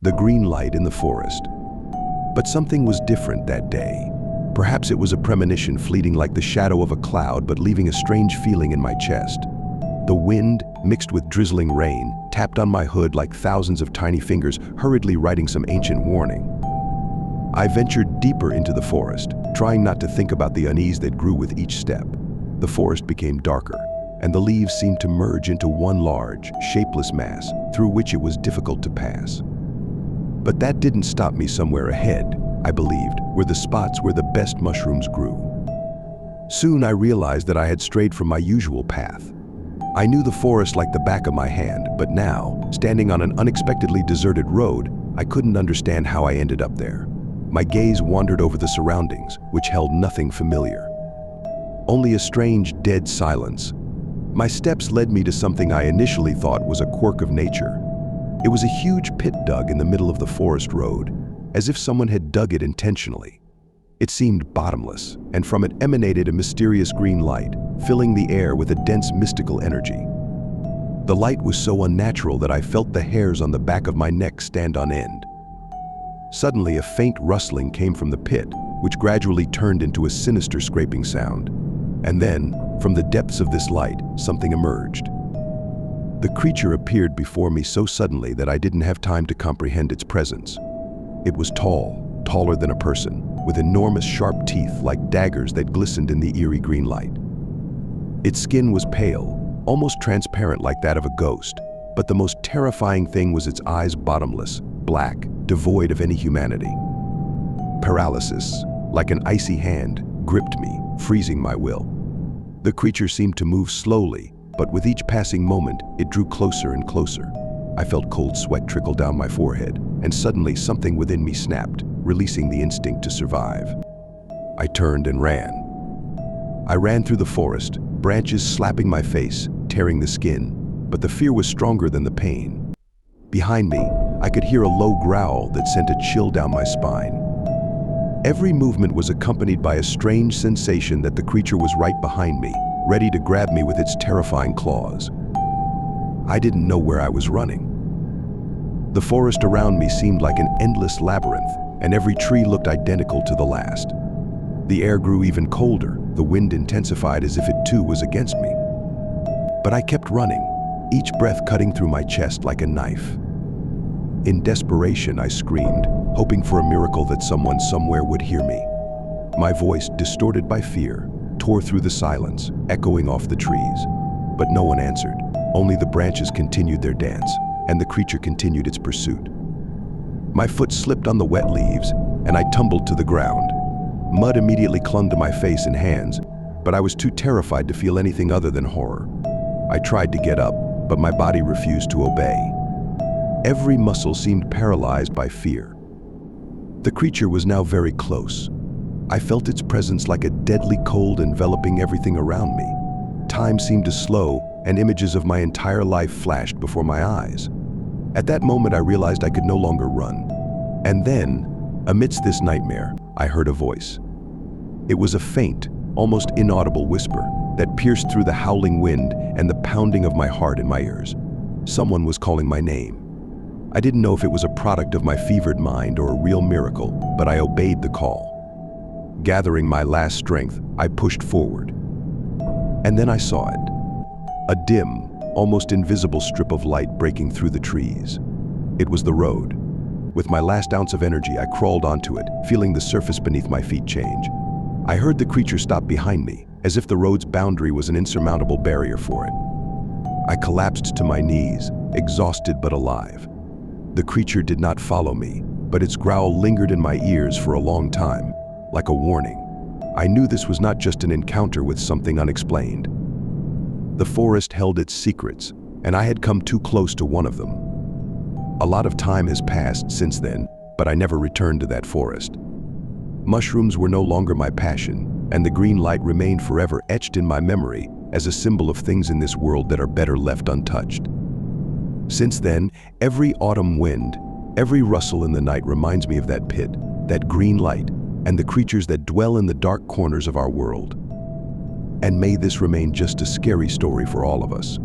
the green light in the forest. But something was different that day. Perhaps it was a premonition fleeting like the shadow of a cloud but leaving a strange feeling in my chest. The wind, mixed with drizzling rain, tapped on my hood like thousands of tiny fingers hurriedly writing some ancient warning. I ventured deeper into the forest, trying not to think about the unease that grew with each step. The forest became darker, and the leaves seemed to merge into one large, shapeless mass through which it was difficult to pass. But that didn't stop me somewhere ahead, I believed, were the spots where the best mushrooms grew. Soon I realized that I had strayed from my usual path. I knew the forest like the back of my hand, but now, standing on an unexpectedly deserted road, I couldn't understand how I ended up there. My gaze wandered over the surroundings, which held nothing familiar. Only a strange, dead silence. My steps led me to something I initially thought was a quirk of nature. It was a huge pit dug in the middle of the forest road, as if someone had dug it intentionally. It seemed bottomless, and from it emanated a mysterious green light, filling the air with a dense mystical energy. The light was so unnatural that I felt the hairs on the back of my neck stand on end. Suddenly, a faint rustling came from the pit, which gradually turned into a sinister scraping sound. And then, from the depths of this light, something emerged. The creature appeared before me so suddenly that I didn't have time to comprehend its presence. It was tall, taller than a person, with enormous sharp teeth like daggers that glistened in the eerie green light. Its skin was pale, almost transparent like that of a ghost, but the most terrifying thing was its eyes bottomless, black, devoid of any humanity. Paralysis, like an icy hand, gripped me, freezing my will. The creature seemed to move slowly, but with each passing moment, it drew closer and closer. I felt cold sweat trickle down my forehead, and suddenly something within me snapped, releasing the instinct to survive. I turned and ran. I ran through the forest, branches slapping my face, tearing the skin, but the fear was stronger than the pain. Behind me, I could hear a low growl that sent a chill down my spine. Every movement was accompanied by a strange sensation that the creature was right behind me, ready to grab me with its terrifying claws. I didn't know where I was running. The forest around me seemed like an endless labyrinth, and every tree looked identical to the last. The air grew even colder, the wind intensified as if it too was against me. But I kept running, each breath cutting through my chest like a knife. In desperation, I screamed, hoping for a miracle that someone somewhere would hear me. My voice, distorted by fear, tore through the silence, echoing off the trees. But no one answered. Only the branches continued their dance, and the creature continued its pursuit. My foot slipped on the wet leaves, and I tumbled to the ground. Mud immediately clung to my face and hands, but I was too terrified to feel anything other than horror. I tried to get up, but my body refused to obey. Every muscle seemed paralyzed by fear. The creature was now very close. I felt its presence like a deadly cold enveloping everything around me. Time seemed to slow, and images of my entire life flashed before my eyes. At that moment, I realized I could no longer run. And then, amidst this nightmare, I heard a voice. It was a faint, almost inaudible whisper that pierced through the howling wind and the pounding of my heart in my ears. Someone was calling my name. I didn't know if it was a product of my fevered mind or a real miracle, but I obeyed the call. Gathering my last strength, I pushed forward. And then I saw it. A dim, almost invisible strip of light breaking through the trees. It was the road. With my last ounce of energy, I crawled onto it, feeling the surface beneath my feet change. I heard the creature stop behind me, as if the road's boundary was an insurmountable barrier for it. I collapsed to my knees, exhausted but alive. The creature did not follow me, but its growl lingered in my ears for a long time, like a warning. I knew this was not just an encounter with something unexplained. The forest held its secrets, and I had come too close to one of them. A lot of time has passed since then, but I never returned to that forest. Mushrooms were no longer my passion, and the green light remained forever etched in my memory as a symbol of things in this world that are better left untouched. Since then, every autumn wind, every rustle in the night reminds me of that pit, that green light, and the creatures that dwell in the dark corners of our world. And may this remain just a scary story for all of us.